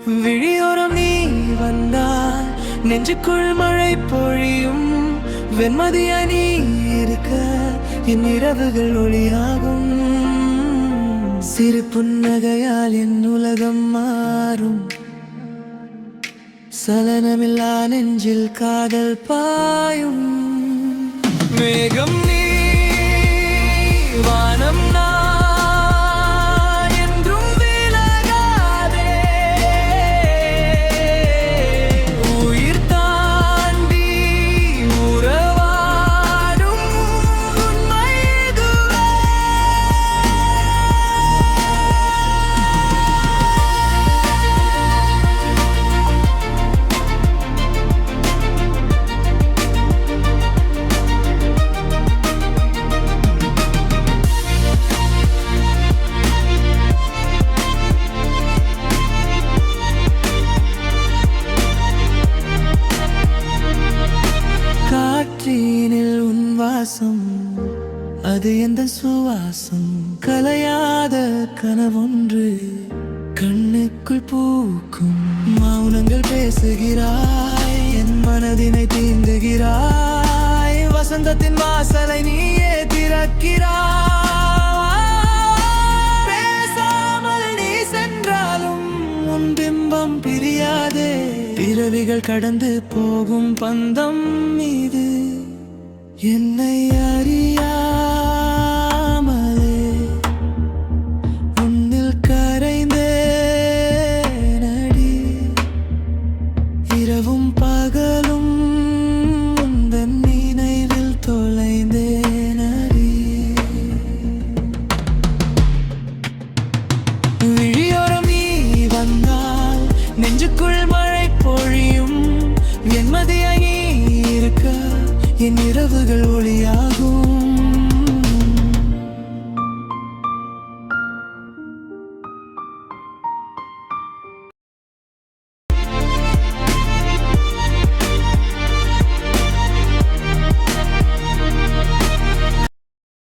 விழியோரம் நீ வந்தால் நெஞ்சுக்குள் மழை பொழியும். வெண்மதியா நீ இருக்க என் இரவுகள் ஒளியாகும். சிறு புன்னகையால் என் உலகம் மாறும். சலனமில்லா நெஞ்சில் காதல் பாயும். மேகம் நீ வானம் நான் என்றும் விலகாதே. உயிர் தாண்டி உறவாடும் உண்மை இதுவே. காற்றினில் உன் வாசம், அது எந்த சுவாசம். கலையாத கனவொன்று கண்ணுக்குள் பூக்கும். மௌனங்கள் பேசுகிறாய், என் மனதினை தீண்டுகிறாய். வசந்தத்தின் வாசலை நீயே திறக்கிறாய். பேசாமல் நீ சென்றாலும் உன் பிம்பம் பிரியாதே. பிறவிகள் கடந்து போகும் பந்தம் மீது என்னை அறியாமலே உன்னில் கரைந்தேன் அடி. இரவும் பகலும் உந்தன் நினைவில் தொலைந்தேன் அடி. விழியோரம் நீ வந்தால் நெஞ்சுக்குள் மழை பொழியும். வெண்மதியாய் நீ இருக்க என் இரவுகள் ஒளி